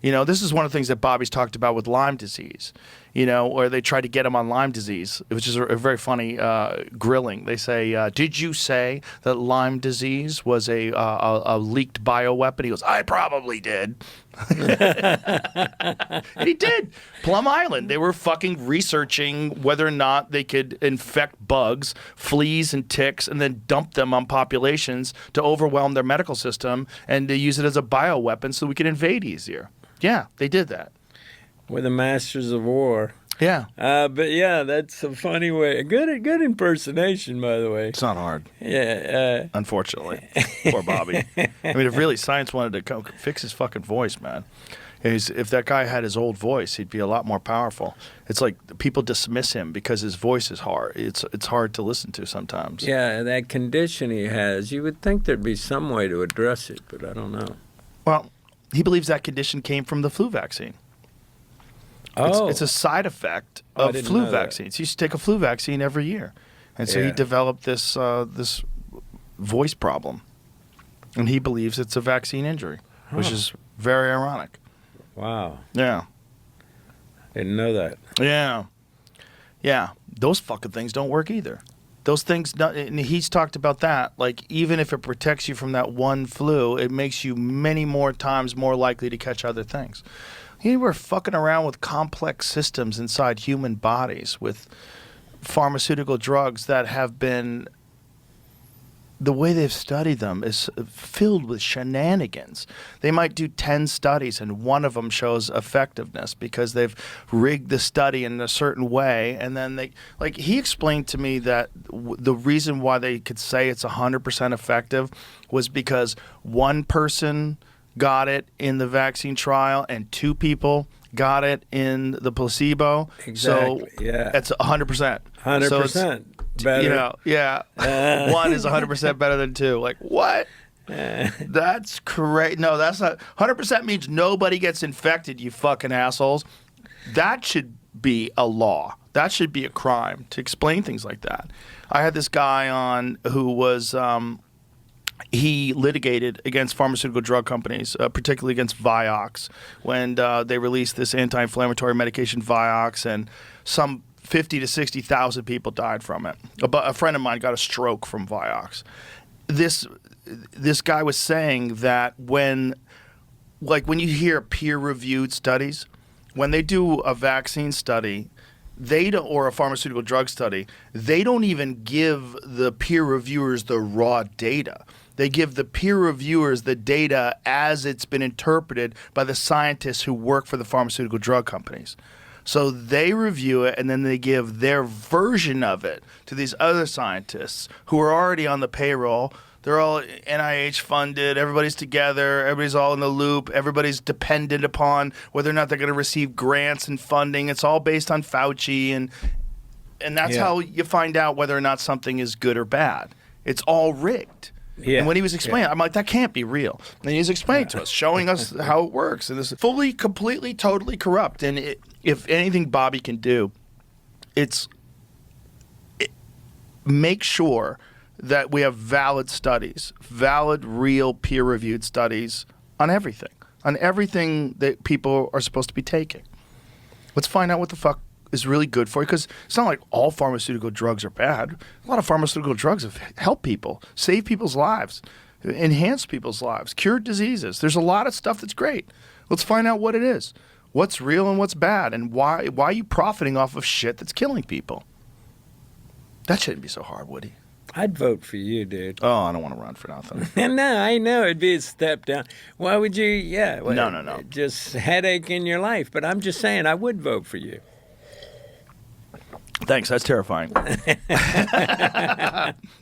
You know, this is one of the things that Bobby's talked about with Lyme disease, you know, or they tried to get him on Lyme disease, which is a very funny grilling. They say, did you say that Lyme disease was a leaked bioweapon? He goes, I probably did. And he did. Plum Island, they were fucking researching whether or not they could infect bugs, fleas, and ticks, and then dump them on populations to overwhelm their medical system and to use it as a bioweapon so we could invade easier. Yeah, they did that. We're the masters of war. Yeah. But yeah, that's a funny way. Good impersonation, by the way. It's not hard. Yeah. Unfortunately. Poor Bobby. I mean, if really science wanted to come fix his fucking voice, man. If that guy had his old voice, he'd be a lot more powerful. It's like people dismiss him because his voice is hard. It's hard to listen to sometimes. Yeah, that condition he has, you would think there'd be some way to address it, but I don't know. Well, he believes that condition came from the flu vaccine. Oh. It's a side effect of flu vaccines. He used to take a flu vaccine every year. And so he developed this this voice problem. And he believes it's a vaccine injury, which is very ironic. Wow. Yeah. Didn't know that. Yeah. Yeah. Those fucking things don't work either. Those things, and he's talked about that. Like, even if it protects you from that one flu, it makes you many more times more likely to catch other things. We're fucking around with complex systems inside human bodies with pharmaceutical drugs that have been, the way they've studied them is filled with shenanigans. They might do 10 studies and one of them shows effectiveness because they've rigged the study in a certain way. And then he explained to me that the reason why they could say it's 100% effective was because one person got it in the vaccine trial and 2 people got it in the placebo. Exactly. So yeah. That's 100%. 100%. Better. You know, yeah. 1 is 100% better than 2. Like, what? That's correct. No, that's not. 100% means nobody gets infected, you fucking assholes. That should be a law. That should be a crime to explain things like that. I had this guy on who was, he litigated against pharmaceutical drug companies, particularly against Vioxx, when they released this anti-inflammatory medication Vioxx, and some 50 to 60,000 people died from it. A friend of mine got a stroke from Vioxx. This guy was saying that when you hear peer-reviewed studies, when they do a vaccine study, or a pharmaceutical drug study, they don't even give the peer reviewers the raw data. They give the peer reviewers the data as it's been interpreted by the scientists who work for the pharmaceutical drug companies. So they review it, and then they give their version of it to these other scientists who are already on the payroll. They're all NIH funded. Everybody's together. Everybody's all in the loop. Everybody's dependent upon whether or not they're going to receive grants and funding. It's all based on Fauci, and that's how you find out whether or not something is good or bad. It's all rigged. Yeah. And when he was explaining, I'm like, that can't be real. And he's explaining to us, showing us how it works. And this is fully, completely, totally corrupt. And if anything Bobby can do, it's make sure that we have valid studies, valid, real, peer-reviewed studies on everything that people are supposed to be taking. Let's find out what the fuck is really good for you, because it's not like all pharmaceutical drugs are bad. A lot of pharmaceutical drugs have helped people, saved people's lives, enhanced people's lives, cured diseases. There's a lot of stuff that's great. Let's find out what it is, what's real and what's bad, and why are you profiting off of shit that's killing people? That shouldn't be so hard, Woody. I'd vote for you, dude. Oh, I don't want to run for nothing. No, I know it'd be a step down. Why would you? Yeah. Well, No. Just headache in your life. But I'm just saying, I would vote for you. Thanks. That's terrifying.